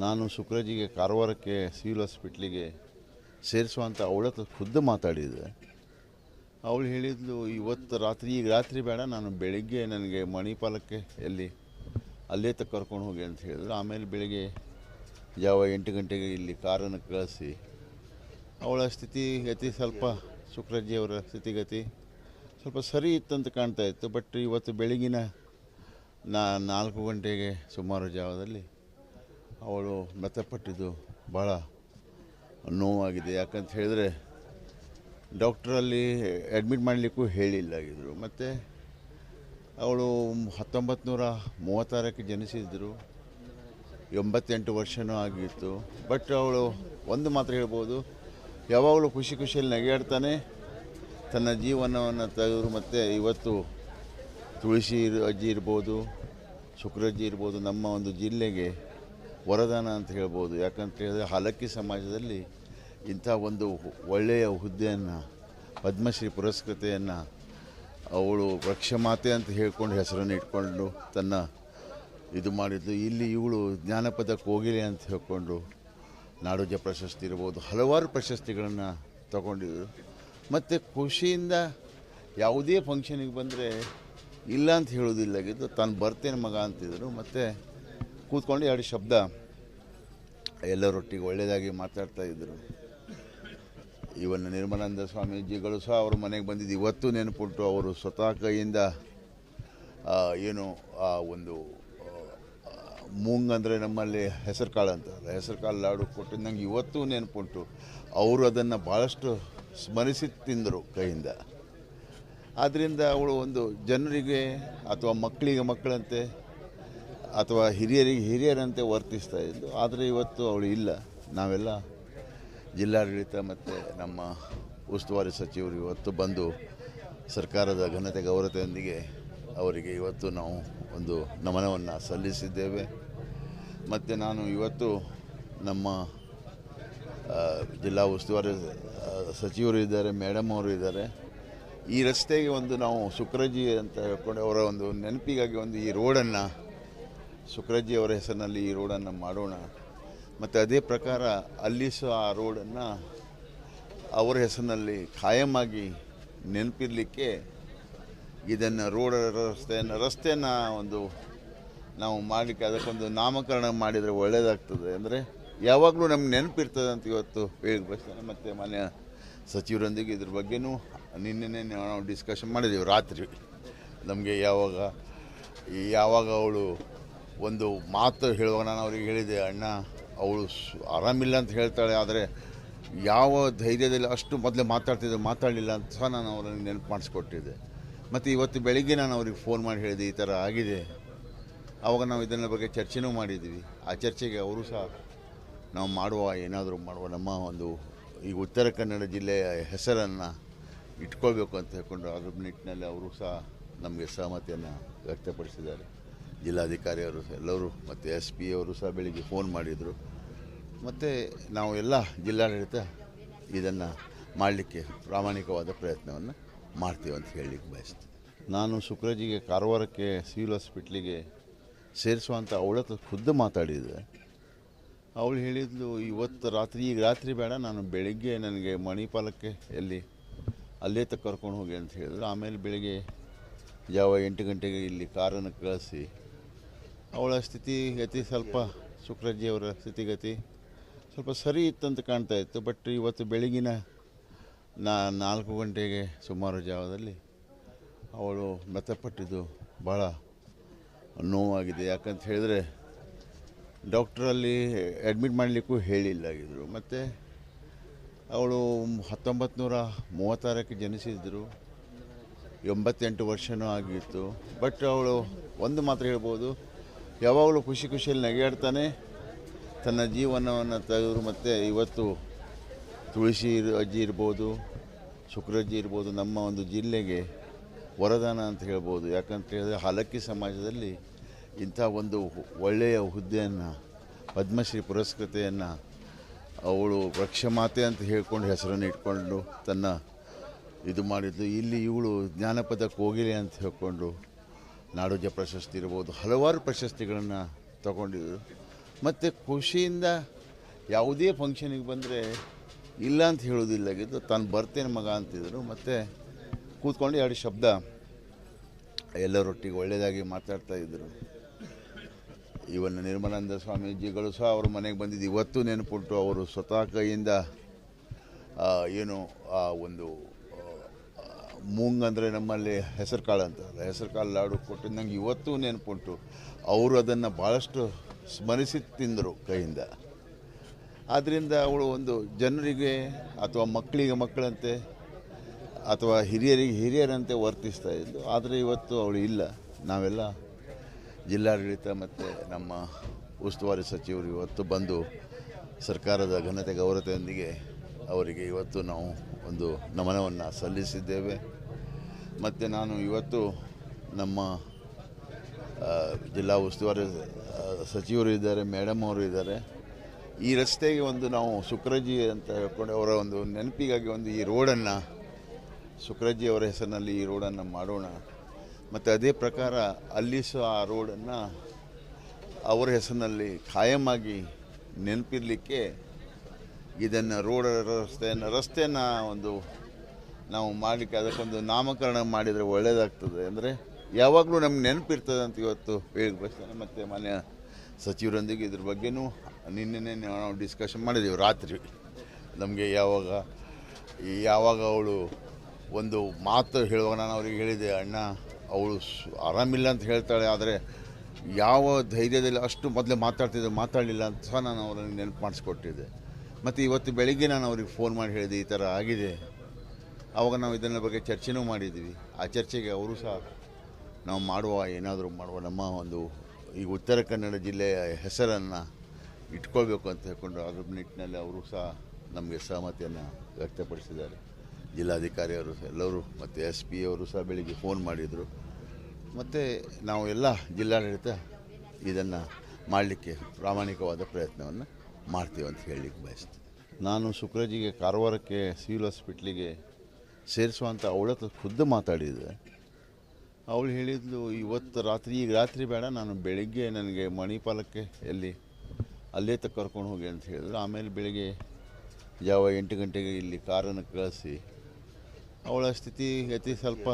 ನಾನು ಶುಕ್ರಜಿಗೆ ಕಾರವಾರಕ್ಕೆ ಸಿವಿಲ್ ಹಾಸ್ಪಿಟ್ಲಿಗೆ ಸೇರಿಸುವಂಥ ಅವಳ ಹತ್ರ ಖುದ್ದು ಮಾತಾಡಿದೆ. ಅವಳು ಹೇಳಿದ್ಲು, ಇವತ್ತು ರಾತ್ರಿ, ಈಗ ರಾತ್ರಿ ಬೇಡ, ನಾನು ಬೆಳಿಗ್ಗೆ ನನಗೆ ಮಣಿಪಾಲಕ್ಕೆ ಅಲ್ಲೇ ತಕ್ಕ ಕರ್ಕೊಂಡು ಹೋಗಿ ಅಂತ ಹೇಳಿದ್ರು. ಆಮೇಲೆ ಬೆಳಿಗ್ಗೆ ಜಾವ 8 ಗಂಟೆಗೆ ಇಲ್ಲಿ ಕಾರನ್ನು ಕಳಿಸಿ ಅವಳ ಸ್ಥಿತಿಗತಿ ಸ್ವಲ್ಪ, ಶುಕ್ರಜಿಯವರ ಸ್ಥಿತಿಗತಿ ಸ್ವಲ್ಪ ಸರಿ ಇತ್ತಂತ ಕಾಣ್ತಾ ಇತ್ತು. ಬಟ್ ಇವತ್ತು ಬೆಳಗಿನ 4 ಗಂಟೆಗೆ ಸುಮಾರು ಜಾವದಲ್ಲಿ ಅವಳು ಮೃತಪಟ್ಟಿದ್ದು ಭಾಳ ನೋವಾಗಿದೆ. ಯಾಕಂತ ಹೇಳಿದ್ರೆ ಡಾಕ್ಟ್ರಲ್ಲಿ ಅಡ್ಮಿಟ್ ಮಾಡಲಿಕ್ಕೂ ಹೇಳಿಲ್ಲಾಗಿದ್ದರು. ಮತ್ತು ಅವಳು 1936ಕ್ಕೆ ಜನಿಸಿದ್ರು, 88 ವರ್ಷವೂ ಆಗಿತ್ತು. ಬಟ್ ಅವಳು ಒಂದು ಮಾತ್ರ ಹೇಳ್ಬೋದು, ಯಾವಾಗಲೂ ಖುಷಿಯಲ್ಲಿ ನಗೆಯಾಡ್ತಾನೆ ತನ್ನ ಜೀವನವನ್ನು ತೆಗೆದ್ರು. ಮತ್ತು ಇವತ್ತು ತುಳಸಿ ಅಜ್ಜಿ ಇರ್ಬೋದು, ಶುಕ್ರಜ್ಜಿ ಇರ್ಬೋದು, ನಮ್ಮ ಒಂದು ಜಿಲ್ಲೆಗೆ ವರದಾನ ಅಂತ ಹೇಳ್ಬೋದು. ಯಾಕಂತ ಹೇಳಿದ್ರೆ ಹಲಕ್ಕಿ ಸಮಾಜದಲ್ಲಿ ಇಂಥ ಒಂದು ಒಳ್ಳೆಯ ಹುದ್ದೆಯನ್ನು, ಪದ್ಮಶ್ರೀ ಪುರಸ್ಕೃತೆಯನ್ನು ಅವಳು ವೃಕ್ಷಮಾತೆ ಅಂತ ಹೇಳ್ಕೊಂಡು ಹೆಸರನ್ನು ಇಟ್ಕೊಂಡು ತನ್ನ ಇದು ಮಾಡಿದ್ದು. ಇಲ್ಲಿ ಇವಳು ಜ್ಞಾನಪದ ಕೋಗಿಲೆ ಅಂತ ಹೇಳ್ಕೊಂಡು ನಾಡೋಜ ಪ್ರಶಸ್ತಿ ಇರ್ಬೋದು, ಹಲವಾರು ಪ್ರಶಸ್ತಿಗಳನ್ನು ತಗೊಂಡಿದ್ರು. ಮತ್ತು ಖುಷಿಯಿಂದ ಯಾವುದೇ ಫಂಕ್ಷನಿಗೆ ಬಂದರೆ ಇಲ್ಲ ಅಂತ ಹೇಳೋದಿಲ್ಲಾಗಿದ್ದು, ತಾನು ಬರ್ತೇನೆ ಮಗ ಅಂತಿದ್ರು. ಮತ್ತು ಕೂತ್ಕೊಂಡು 2 ಶಬ್ದ ಎಲ್ಲರೊಟ್ಟಿಗೆ ಒಳ್ಳೆಯದಾಗಿ ಮಾತಾಡ್ತಾಯಿದ್ರು. ಇವನ್ನ ನಿರ್ಮಲಾನಂದ ಸ್ವಾಮೀಜಿಗಳು ಸಹ ಅವ್ರ ಮನೆಗೆ ಬಂದಿದ್ದು ಇವತ್ತು ನೆನಪುಂಟು. ಅವರು ಸ್ವತಃ ಕೈಯಿಂದ ಏನು ಆ ಒಂದು ಮೂಂಗ್ ಅಂದರೆ ನಮ್ಮಲ್ಲಿ ಹೆಸರು ಕಾಳು ಅಂತಾರಲ್ಲ, ಹೆಸರು ಕಾಳು ಲಾಡು ಕೊಟ್ಟಿದ್ದು ನಂಗೆ ಇವತ್ತು ನೆನಪುಂಟು. ಅವರು ಅದನ್ನು ಭಾಳಷ್ಟು ಸ್ಮರಿಸಿ ತಿಂದರು ಕೈಯಿಂದ. ಆದ್ದರಿಂದ ಅವಳು ಒಂದು ಜನರಿಗೆ ಅಥವಾ ಮಕ್ಕಳಿಗೆ ಮಕ್ಕಳಂತೆ ಅಥವಾ ಹಿರಿಯರಿಗೆ ಹಿರಿಯರಂತೆ ವರ್ತಿಸ್ತಾ ಇದ್ದು. ಆದರೆ ಇವತ್ತು ಅವಳು ಇಲ್ಲ. ನಾವೆಲ್ಲ ಜಿಲ್ಲಾಡಳಿತ ಮತ್ತು ನಮ್ಮ ಉಸ್ತುವಾರಿ ಸಚಿವರು ಇವತ್ತು ಬಂದು ಸರ್ಕಾರದ ಘನತೆ ಗೌರವತೆಯೊಂದಿಗೆ ಅವರಿಗೆ ಇವತ್ತು ನಾವು ಒಂದು ನಮನವನ್ನು ಸಲ್ಲಿಸಿದ್ದೇವೆ. ಮತ್ತು ನಾನು ಇವತ್ತು ನಮ್ಮ ಜಿಲ್ಲಾ ಉಸ್ತುವಾರಿ ಸಚಿವರು ಇದ್ದಾರೆ, ಮೇಡಮ್ ಅವರು ಇದ್ದಾರೆ. ಈ ರಸ್ತೆಗೆ ಒಂದು ನಾವು ಶುಕ್ರಜ್ಜಿ ಅಂತ ಹೇಳ್ಕೊಂಡು ಅವರ ಒಂದು ನೆನಪಿಗಾಗಿ ಒಂದು ಈ ರೋಡನ್ನು, ಶುಕ್ರಜ್ಜಿ ಅವರ ಹೆಸರಿನಲ್ಲಿ ಈ ರೋಡನ್ನು ಮಾಡೋಣ. ಮತ್ತು ಅದೇ ಪ್ರಕಾರ ಅಲ್ಲಿ ಸಹ ಆ ರೋಡನ್ನು ಅವರ ಹೆಸರಿನಲ್ಲಿ ಖಾಯಮಾಗಿ ನೆನಪಿರಲಿಕ್ಕೆ ಇದನ್ನು ರಸ್ತೆಯನ್ನು ಒಂದು ನಾವು ಮಾಡಲಿಕ್ಕೆ ಅದಕ್ಕೊಂದು ನಾಮಕರಣ ಮಾಡಿದರೆ ಒಳ್ಳೆಯದಾಗ್ತದೆ. ಅಂದರೆ ಯಾವಾಗಲೂ ನಮ್ಗೆ ನೆನಪಿರ್ತದೆ ಅಂತ ಇವತ್ತು ಹೇಳಿ ಬಯಸ್ತೇನೆ. ಮತ್ತು ಮಾನ್ಯ ಸಚಿವರೊಂದಿಗೆ ಇದ್ರ ಬಗ್ಗೆನೂ ನಿನ್ನೆ ನಾವು ಡಿಸ್ಕಷನ್ ಮಾಡಿದ್ದೀವಿ ರಾತ್ರಿ. ನಮಗೆ ಯಾವಾಗ ಅವಳು ಒಂದು ಮಾತು ಹೇಳುವಾಗ ನಾನು ಅವ್ರಿಗೆ ಹೇಳಿದೆ, ಅಣ್ಣ ಅವಳು ಆರಾಮಿಲ್ಲ ಅಂತ ಹೇಳ್ತಾಳೆ, ಆದರೆ ಯಾವ ಧೈರ್ಯದಲ್ಲಿ ಅಷ್ಟು ಮೊದಲೇ ಮಾತಾಡಲಿಲ್ಲ ಅಂತ ಸಹ ನಾನು ಅವರನ್ನು ನೆನಪು ಮಾಡಿಸ್ಕೊಟ್ಟಿದ್ದೆ. ಮತ್ತು ಇವತ್ತು ಬೆಳಿಗ್ಗೆ ನಾನು ಅವ್ರಿಗೆ ಫೋನ್ ಮಾಡಿ ಹೇಳಿದೆ, ಈ ಥರ ಆಗಿದೆ. ಆವಾಗ ನಾವು ಇದನ್ನ ಬಗ್ಗೆ ಚರ್ಚೆನೂ ಮಾಡಿದ್ವಿ. ಆ ಚರ್ಚೆಗೆ ಅವರು ಸಹ ನಾವು ಏನಾದರೂ ಮಾಡುವ ನಮ್ಮ ಒಂದು ಈ ಉತ್ತರ ಕನ್ನಡ ಜಿಲ್ಲೆಯ ಹೆಸರನ್ನು ಇಟ್ಕೊಳ್ಬೇಕು ಅಂತ ಹೇಳ್ಕೊಂಡು ಅದ್ರ ನಿಟ್ಟಿನಲ್ಲಿ ಅವರು ಸಹ ನಮಗೆ ಸಹಮತಿಯನ್ನು ವ್ಯಕ್ತಪಡಿಸಿದ್ದಾರೆ. ಜಿಲ್ಲಾಧಿಕಾರಿ ಅವರು ಎಲ್ಲರೂ ಮತ್ತು SP ಅವರು ಸಹ ಬೆಳಿಗ್ಗೆ ಫೋನ್ ಮಾಡಿದರು. ಮತ್ತು ನಾವು ಎಲ್ಲ ಜಿಲ್ಲಾಡಳಿತ ಇದನ್ನು ಮಾಡಲಿಕ್ಕೆ ಪ್ರಾಮಾಣಿಕವಾದ ಪ್ರಯತ್ನವನ್ನು ಮಾಡ್ತೀವಿ ಅಂತ ಹೇಳಲಿಕ್ಕೆ ಬಯಸ್ತೀನಿ. ನಾನು ಶುಕ್ರಜಿಗೆ ಕಾರವಾರಕ್ಕೆ ಸಿವಿಲ್ ಹಾಸ್ಪಿಟ್ಲಿಗೆ ಸೇರಿಸುವಂಥ ಅವಳ ಹತ್ರ ಖುದ್ದು ಮಾತಾಡಿದೆ. ಅವಳು ಹೇಳಿದ್ಲು, ಇವತ್ತು ರಾತ್ರಿ, ಈಗ ರಾತ್ರಿ ಬೇಡ, ನಾನು ಬೆಳಿಗ್ಗೆ ನನಗೆ ಮಣಿಪಾಲಕ್ಕೆ ಅಲ್ಲೇ ತಕ್ಕ ಕರ್ಕೊಂಡು ಹೋಗಿ ಅಂತ ಹೇಳಿದ್ರು. ಆಮೇಲೆ ಬೆಳಿಗ್ಗೆ ಜಾವ 8 ಗಂಟೆಗೆ ಇಲ್ಲಿ ಕಾರನ್ನು ಕಳಿಸಿ ಅವಳ ಸ್ಥಿತಿಗತಿ ಸ್ವಲ್ಪ, ಶುಕ್ರಜ್ಜಿಯವರ ಸ್ಥಿತಿಗತಿ ಸ್ವಲ್ಪ ಸರಿ ಇತ್ತಂತ ಕಾಣ್ತಾ ಇತ್ತು. ಬಟ್ ಇವತ್ತು ಬೆಳಗಿನ 4 ಗಂಟೆಗೆ ಸುಮಾರು ಜಾವದಲ್ಲಿ ಅವಳು ಮೃತಪಟ್ಟಿದ್ದು ಭಾಳ ನೋವಾಗಿದೆ. ಯಾಕಂತ ಹೇಳಿದ್ರೆ ಡಾಕ್ಟ್ರಲ್ಲಿ ಅಡ್ಮಿಟ್ ಮಾಡಲಿಕ್ಕೂ ಹೇಳಿಲ್ಲಾಗಿದ್ದರು. ಮತ್ತು ಅವಳು 1936ಕ್ಕೆ ಜನಿಸಿದ್ರು, 88 ವರ್ಷವೂ ಆಗಿತ್ತು. ಬಟ್ ಅವಳು ಒಂದು ಮಾತ್ರ ಹೇಳ್ಬೋದು, ಯಾವಾಗಲೂ ಖುಷಿಯಲ್ಲಿ ನಗೆಯಾಡ್ತಾನೆ ತನ್ನ ಜೀವನವನ್ನು ತೆಗೆದ್ರು. ಮತ್ತು ಇವತ್ತು ತುಳಸಿ ಅಜ್ಜಿ ಇರ್ಬೋದು, ಶುಕ್ರಜ್ಜಿ ಇರ್ಬೋದು, ನಮ್ಮ ಒಂದು ಜಿಲ್ಲೆಗೆ ವರದಾನ ಅಂತ ಹೇಳ್ಬೋದು. ಯಾಕಂತ ಹೇಳಿದ್ರೆ ಹಲಕ್ಕಿ ಸಮಾಜದಲ್ಲಿ ಇಂಥ ಒಂದು ಒಳ್ಳೆಯ ಹುದ್ದೆಯನ್ನು, ಪದ್ಮಶ್ರೀ ಪುರಸ್ಕೃತೆಯನ್ನು ಅವಳು ವೃಕ್ಷಮಾತೆ ಅಂತ ಹೇಳ್ಕೊಂಡು ಹೆಸರನ್ನು ಇಟ್ಕೊಂಡು ತನ್ನ ಇದು ಮಾಡಿದ್ದು. ಇಲ್ಲಿ ಇವಳು ಜ್ಞಾನಪದ ಕೋಗಿಲೆ ಅಂತ ಹೇಳ್ಕೊಂಡು ನಾಡೋಜ ಪ್ರಶಸ್ತಿ ಇರ್ಬೋದು, ಹಲವಾರು ಪ್ರಶಸ್ತಿಗಳನ್ನು ತಗೊಂಡಿದ್ದು. ಮತ್ತು ಖುಷಿಯಿಂದ ಯಾವುದೇ ಫಂಕ್ಷನಿಗೆ ಬಂದರೆ ಇಲ್ಲ ಅಂತ ಹೇಳೋದಿಲ್ಲಾಗಿದ್ದು ತಾನು ಬರ್ತೇನೆ ಮಗ ಅಂತಿದ್ರು. ಮತ್ತು ಕೂತ್ಕೊಂಡು ಎರಡು ಶಬ್ದ ಎಲ್ಲರೊಟ್ಟಿಗೆ ಒಳ್ಳೆಯದಾಗಿ ಮಾತಾಡ್ತಾಯಿದ್ರು. ಇವನ್ನ ನಿರ್ಮಲಾನಂದ ಸ್ವಾಮೀಜಿಗಳು ಸಹ ಅವ್ರ ಮನೆಗೆ ಬಂದಿದ್ದು ಇವತ್ತು ನೆನಪುಂಟು. ಅವರು ಸ್ವತಃ ಕೈಯಿಂದ ಏನು ಆ ಒಂದು ಮೂಂಗ್ ಅಂದರೆ ನಮ್ಮಲ್ಲಿ ಹೆಸರು ಕಾಳು ಅಂತಾರಲ್ಲ, ಹೆಸರು ಕಾಳು ಲಾಡು ಕೊಟ್ಟಿದ್ದು ನಂಗೆ ಇವತ್ತೂ ನೆನಪುಂಟು. ಅವರು ಅದನ್ನು ಭಾಳಷ್ಟು ಸ್ಮರಿಸಿ ತಿಂದರು ಕೈಯಿಂದ. ಆದ್ದರಿಂದ ಅವಳು ಒಂದು ಜನರಿಗೆ ಅಥವಾ ಮಕ್ಕಳಿಗೆ ಮಕ್ಕಳಂತೆ ಅಥವಾ ಹಿರಿಯರಿಗೆ ಹಿರಿಯರಂತೆ ವರ್ತಿಸ್ತಾ ಇದ್ದು. ಆದರೆ ಇವತ್ತು ಅವಳು ಇಲ್ಲ. ನಾವೆಲ್ಲ ಜಿಲ್ಲಾಡಳಿತ ಮತ್ತು ನಮ್ಮ ಉಸ್ತುವಾರಿ ಸಚಿವರು ಇವತ್ತು ಬಂದು ಸರ್ಕಾರದ ಘನತೆ ಗೌರವತೆಯೊಂದಿಗೆ ಅವರಿಗೆ ಇವತ್ತು ನಾವು ಒಂದು ನಮನವನ್ನು ಸಲ್ಲಿಸಿದ್ದೇವೆ. ಮತ್ತು ನಾನು ಇವತ್ತು ನಮ್ಮ ಜಿಲ್ಲಾ ಉಸ್ತುವಾರಿ ಸಚಿವರು ಇದ್ದಾರೆ, ಮೇಡಮ್ ಅವರು ಇದ್ದಾರೆ. ಈ ರಸ್ತೆಗೆ ಒಂದು ನಾವು ಸುಕ್ರಜ್ಜಿ ಅಂತ ಹೇಳ್ಕೊಂಡು ಅವರ ಒಂದು ನೆನಪಿಗಾಗಿ ಒಂದು ಈ ರೋಡನ್ನು ಸುಕ್ರಜ್ಜಿ ಅವರ ಹೆಸರಿನಲ್ಲಿ ಈ ರೋಡನ್ನು ಮಾಡೋಣ. ಮತ್ತು ಅದೇ ಪ್ರಕಾರ ಅಲ್ಲಿ ಸಹ ಆ ರೋಡನ್ನು ಅವರ ಹೆಸರಿನಲ್ಲಿ ಖಾಯಮಾಗಿ ನೆನಪಿರಲಿಕ್ಕೆ ಇದನ್ನು ರಸ್ತೆಯನ್ನು ಒಂದು ನಾವು ಮಾಡಲಿಕ್ಕೆ ಅದಕ್ಕೊಂದು ನಾಮಕರಣ ಮಾಡಿದರೆ ಒಳ್ಳೆಯದಾಗ್ತದೆ. ಅಂದರೆ ಯಾವಾಗಲೂ ನಮ್ಗೆ ನೆನಪಿರ್ತದೆ ಅಂತ ಇವತ್ತು ಹೇಳಿ ಬಯಸ್ತೇನೆ. ಮತ್ತು ಮಾನ್ಯ ಸಚಿವರೊಂದಿಗೆ ಇದ್ರ ಬಗ್ಗೆನೂ ನಿನ್ನೆ ನಾವು ಡಿಸ್ಕಷನ್ ಮಾಡಿದ್ದೀವಿ ರಾತ್ರಿ. ನಮಗೆ ಯಾವಾಗ ಅವಳು ಒಂದು ಮಾತು ಹೇಳುವಾಗ ನಾನು ಅವ್ರಿಗೆ ಹೇಳಿದೆ, ಅಣ್ಣ ಅವಳು ಆರಾಮಿಲ್ಲ ಅಂತ ಹೇಳ್ತಾಳೆ, ಆದರೆ ಯಾವ ಧೈರ್ಯದಲ್ಲಿ ಅಷ್ಟು ಮೊದಲೇ ಮಾತಾಡಲಿಲ್ಲ ಅಂತ ಸಹ ನಾನು ಅವರನ್ನು ನೆನಪು ಮಾಡಿಸ್ಕೊಟ್ಟಿದ್ದೆ. ಮತ್ತು ಇವತ್ತು ಬೆಳಿಗ್ಗೆ ನಾನು ಅವ್ರಿಗೆ ಫೋನ್ ಮಾಡಿ ಹೇಳಿದೆ ಈ ಥರ ಆಗಿದೆ. ಆವಾಗ ನಾವು ಇದನ್ನ ಬಗ್ಗೆ ಚರ್ಚೆನೂ ಮಾಡಿದ್ವಿ. ಆ ಚರ್ಚೆಗೆ ಅವರು ಸಹ ನಾವು ಏನಾದರೂ ಮಾಡುವ ನಮ್ಮ ಒಂದು ಈ ಉತ್ತರ ಕನ್ನಡ ಜಿಲ್ಲೆಯ ಹೆಸರನ್ನು ಇಟ್ಕೊಳ್ಬೇಕು ಅಂತ ಹೇಳ್ಕೊಂಡು ಅದ್ರ ನಿಟ್ಟಿನಲ್ಲಿ ಅವರು ಸಹ ನಮಗೆ ಸಹಮತಿಯನ್ನು ವ್ಯಕ್ತಪಡಿಸಿದ್ದಾರೆ. ಜಿಲ್ಲಾಧಿಕಾರಿ ಅವರು ಎಲ್ಲರೂ ಮತ್ತು SP ಅವರು ಸಹ ಬೆಳಿಗ್ಗೆ ಫೋನ್ ಮಾಡಿದರು. ಮತ್ತು ನಾವು ಎಲ್ಲ ಜಿಲ್ಲಾಡಳಿತ ಇದನ್ನು ಮಾಡಲಿಕ್ಕೆ ಪ್ರಾಮಾಣಿಕವಾದ ಪ್ರಯತ್ನವನ್ನು ಮಾಡ್ತೀವಿ ಅಂತ ಹೇಳಲಿಕ್ಕೆ ಬಯಸ್ತೀನಿ. ನಾನು ಸುಕ್ರಜ್ಜಿಗೆ ಕಾರವಾರಕ್ಕೆ ಸಿವಿಲ್ ಹಾಸ್ಪಿಟ್ಲಿಗೆ ಸೇರಿಸುವಂಥ ಅವಳ ಹತ್ರ ಖುದ್ದು ಮಾತಾಡಿದೆ. ಅವಳು ಹೇಳಿದ್ಲು ಇವತ್ತು ಈಗ ರಾತ್ರಿ ಬೇಡ, ನಾನು ಬೆಳಿಗ್ಗೆ ನನಗೆ ಮಣಿಪಾಲಕ್ಕೆ ಅಲ್ಲೇ ತಕ್ಕ ಕರ್ಕೊಂಡು ಹೋಗಿ ಅಂತ ಹೇಳಿದ್ರು. ಆಮೇಲೆ ಬೆಳಿಗ್ಗೆ ಜಾವ 8 ಗಂಟೆಗೆ ಇಲ್ಲಿ ಕಾರನ್ನು ಕಳಿಸಿ ಅವಳ ಸ್ಥಿತಿಗತಿ ಸ್ವಲ್ಪ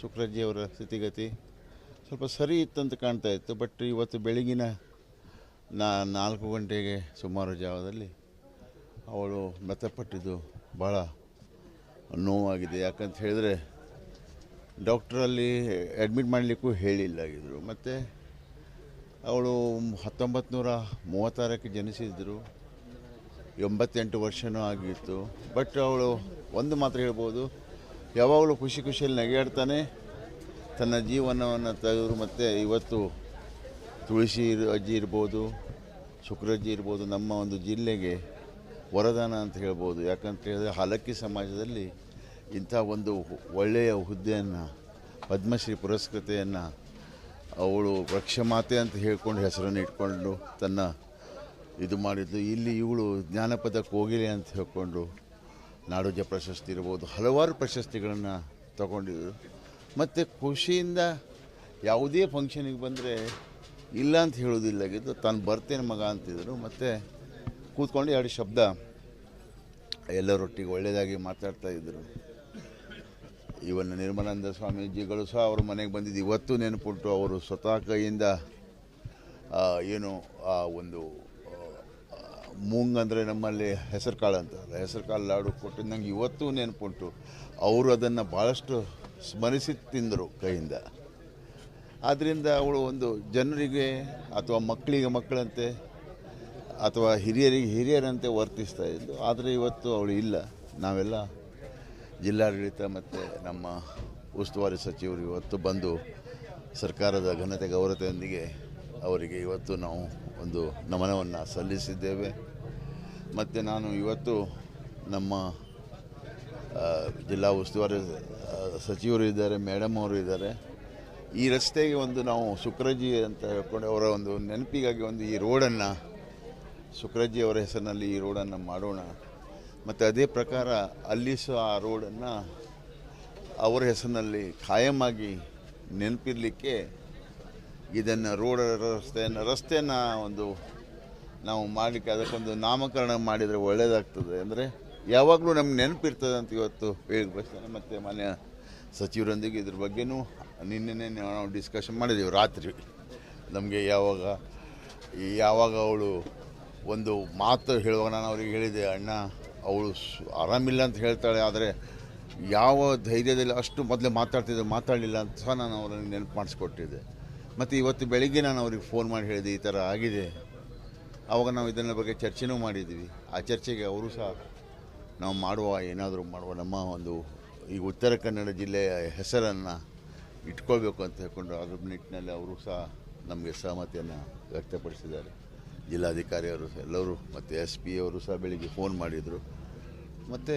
ಸುಕ್ರಜ್ಜಿಯವರ ಸ್ಥಿತಿಗತಿ ಸ್ವಲ್ಪ ಸರಿ ಇತ್ತಂತ ಕಾಣ್ತಾ ಇತ್ತು. ಬಟ್ ಇವತ್ತು ಬೆಳಗಿನ 4 ಗಂಟೆಗೆ ಸುಮಾರು ಜಾವದಲ್ಲಿ ಅವಳು ಮೃತಪಟ್ಟಿದ್ದು ಭಾಳ ನೋವಾಗಿದೆ. ಯಾಕಂತ ಹೇಳಿದ್ರೆ ಡಾಕ್ಟ್ರಲ್ಲಿ ಅಡ್ಮಿಟ್ ಮಾಡಲಿಕ್ಕೂ ಹೇಳಿಲ್ಲಾಗಿದ್ದರು. ಮತ್ತು ಅವಳು 1936ಕ್ಕೆ ಜನಿಸಿದ್ರು, 88 ವರ್ಷವೂ ಆಗಿತ್ತು. ಬಟ್ ಅವಳು ಒಂದು ಮಾತ್ರ ಹೇಳ್ಬೋದು, ಯಾವಾಗಲೂ ಖುಷಿಯಲ್ಲಿ ನಗೆಯಾಡ್ತಾನೆ ತನ್ನ ಜೀವನವನ್ನು ತೆಗೆದ್ರು. ಮತ್ತು ಇವತ್ತು ತುಳಸಿ ಅಜ್ಜಿ ಇರ್ಬೋದು, ಸುಕ್ರಜ್ಜಿ ಇರ್ಬೋದು, ನಮ್ಮ ಒಂದು ಜಿಲ್ಲೆಗೆ ವರದಾನ ಅಂತ ಹೇಳ್ಬೋದು. ಯಾಕಂತ ಹೇಳಿದ್ರೆ ಹಲಕ್ಕಿ ಸಮಾಜದಲ್ಲಿ ಇಂಥ ಒಂದು ಒಳ್ಳೆಯ ಹುದ್ದೆಯನ್ನು, ಪದ್ಮಶ್ರೀ ಪುರಸ್ಕೃತೆಯನ್ನು ಅವಳು ವೃಕ್ಷಮಾತೆ ಅಂತ ಹೇಳ್ಕೊಂಡು ಹೆಸರನ್ನು ಇಟ್ಕೊಂಡು ಇದು ಮಾಡಿದ್ದು. ಇಲ್ಲಿ ಇವಳು ಜ್ಞಾನಪದ ಕೋಗಿಲೆ ಅಂತ ಹೇಳ್ಕೊಂಡು ನಾಡೋಜ ಪ್ರಶಸ್ತಿ ಇರ್ಬೋದು, ಹಲವಾರು ಪ್ರಶಸ್ತಿಗಳನ್ನು ತಗೊಂಡಿದ್ರು. ಮತ್ತು ಖುಷಿಯಿಂದ ಯಾವುದೇ ಫಂಕ್ಷನಿಗೆ ಬಂದರೆ ಇಲ್ಲ ಅಂತ ಹೇಳೋದಿಲ್ಲಾಗಿದ್ದು ತಾನು ಬರ್ತೇನೆ ಮಗ ಅಂತಿದ್ರು. ಮತ್ತು ಕೂತ್ಕೊಂಡು ಎರಡು ಶಬ್ದ ಎಲ್ಲರೊಟ್ಟಿಗೆ ಒಳ್ಳೆಯದಾಗಿ ಮಾತಾಡ್ತಾಯಿದ್ರು. ಇವನ್ನ ನಿರ್ಮಲಾನಂದ ಸ್ವಾಮೀಜಿಗಳು ಸಹ ಅವ್ರ ಮನೆಗೆ ಬಂದಿದ್ದು ಇವತ್ತು ನೆನಪುಂಟು. ಅವರು ಸ್ವತಃ ಕೈಯಿಂದ ಏನು ಆ ಒಂದು ಮೂಂಗ್ ಅಂದರೆ ನಮ್ಮಲ್ಲಿ ಹೆಸರು ಕಾಳು ಅಂತಾರಲ್ಲ, ಹೆಸರು ಕಾಳು ಲಾಡು ಕೊಟ್ಟಿದ್ದು ನಂಗೆ ಇವತ್ತೂ ನೆನಪುಂಟು. ಅವರು ಅದನ್ನು ಭಾಳಷ್ಟು ಸ್ಮರಿಸಿ ತಿಂದರು ಕೈಯಿಂದ. ಆದ್ದರಿಂದ ಅವಳು ಒಂದು ಜನರಿಗೆ ಅಥವಾ ಮಕ್ಕಳಿಗೆ ಮಕ್ಕಳಂತೆ ಅಥವಾ ಹಿರಿಯರಿಗೆ ಹಿರಿಯರಂತೆ ವರ್ತಿಸ್ತಾ ಇದ್ದು. ಆದರೆ ಇವತ್ತು ಅವಳು ಇಲ್ಲ. ನಾವೆಲ್ಲ ಜಿಲ್ಲಾಡಳಿತ ಮತ್ತು ನಮ್ಮ ಉಸ್ತುವಾರಿ ಸಚಿವರು ಇವತ್ತು ಬಂದು ಸರ್ಕಾರದ ಘನತೆ ಗೌರವತೆಯೊಂದಿಗೆ ಅವರಿಗೆ ಇವತ್ತು ನಾವು ಒಂದು ನಮನವನ್ನು ಸಲ್ಲಿಸಿದ್ದೇವೆ. ಮತ್ತು ನಾನು ಇವತ್ತು ನಮ್ಮ ಜಿಲ್ಲಾ ಉಸ್ತುವಾರಿ ಸಚಿವರು ಇದ್ದಾರೆ, ಮೇಡಮ್ ಅವರು ಇದ್ದಾರೆ. ಈ ರಸ್ತೆಗೆ ಒಂದು ನಾವು ಸುಕ್ರಜ್ಜಿ ಅಂತ ಹೇಳ್ಕೊಂಡು ಅವರ ಒಂದು ನೆನಪಿಗಾಗಿ ಒಂದು ಈ ರೋಡನ್ನು ಸುಕ್ರಜ್ಜಿ ಅವರ ಹೆಸರಿನಲ್ಲಿ ಈ ರೋಡನ್ನು ಮಾಡೋಣ. ಮತ್ತು ಅದೇ ಪ್ರಕಾರ ಅಲ್ಲಿ ಸಹ ಆ ರೋಡನ್ನು ಅವರ ಹೆಸರಿನಲ್ಲಿ ಖಾಯಮಾಗಿ ನೆನಪಿರಲಿಕ್ಕೆ ಇದನ್ನು ರಸ್ತೆಯನ್ನು ಒಂದು ನಾವು ಮಾಡಲಿಕ್ಕೆ ಅದಕ್ಕೊಂದು ನಾಮಕರಣ ಮಾಡಿದರೆ ಒಳ್ಳೆಯದಾಗ್ತದೆ. ಅಂದರೆ ಯಾವಾಗಲೂ ನಮ್ಗೆ ನೆನಪಿರ್ತದೆ ಅಂತ ಇವತ್ತು ಹೇಳಿ ಬಯಸ್ತೇನೆ. ಮತ್ತು ಮಾನ್ಯ ಸಚಿವರೊಂದಿಗೆ ಇದ್ರ ಬಗ್ಗೆನೂ ನಿನ್ನೆ ನಾವು ಡಿಸ್ಕಷನ್ ಮಾಡಿದ್ದೀವಿ ರಾತ್ರಿ. ನಮಗೆ ಯಾವಾಗ ಅವಳು ಒಂದು ಮಾತು ಹೇಳುವಾಗ ನಾನು ಅವ್ರಿಗೆ ಹೇಳಿದೆ, ಅಣ್ಣ ಅವಳು ಆರಾಮಿಲ್ಲ ಅಂತ ಹೇಳ್ತಾಳೆ, ಆದರೆ ಯಾವ ಧೈರ್ಯದಲ್ಲಿ ಅಷ್ಟು ಮೊದಲೇ ಮಾತಾಡಲಿಲ್ಲ ಅಂತ ಸಹ ನಾನು ಅವರನ್ನು ನೆನಪು ಮಾಡಿಸ್ಕೊಟ್ಟಿದ್ದೆ. ಮತ್ತು ಇವತ್ತು ಬೆಳಿಗ್ಗೆ ನಾನು ಅವ್ರಿಗೆ ಫೋನ್ ಮಾಡಿ ಹೇಳಿದೆ, ಈ ಥರ ಆಗಿದೆ. ಆವಾಗ ನಾವು ಇದನ್ನ ಬಗ್ಗೆ ಚರ್ಚೆನೂ ಮಾಡಿದ್ದೀವಿ. ಆ ಚರ್ಚೆಗೆ ಅವರು ಸಹ ನಾವು ಏನಾದರೂ ಮಾಡುವ ನಮ್ಮ ಒಂದು ಈ ಉತ್ತರ ಕನ್ನಡ ಜಿಲ್ಲೆಯ ಹೆಸರನ್ನು ಇಟ್ಕೊಳ್ಬೇಕು ಅಂತ ಹೇಳ್ಕೊಂಡು ಅದ್ರ ನಿಟ್ಟಿನಲ್ಲಿ ಅವರು ಸಹ ನಮಗೆ ಸಹಮತಿಯನ್ನು ವ್ಯಕ್ತಪಡಿಸಿದ್ದಾರೆ. ಜಿಲ್ಲಾಧಿಕಾರಿಯವರು ಎಲ್ಲರೂ ಮತ್ತು SP ಅವರು ಸಹ ಬೆಳಿಗ್ಗೆ ಫೋನ್ ಮಾಡಿದರು. ಮತ್ತು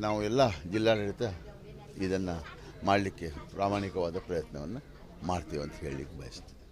ನಾವು ಎಲ್ಲ ಜಿಲ್ಲಾಡಳಿತ ಇದನ್ನು ಮಾಡಲಿಕ್ಕೆ ಪ್ರಾಮಾಣಿಕವಾದ ಪ್ರಯತ್ನವನ್ನು ಮಾಡ್ತೀವಿ ಅಂತ ಹೇಳಲಿಕ್ಕೆ ಬಯಸ್ತೀವಿ.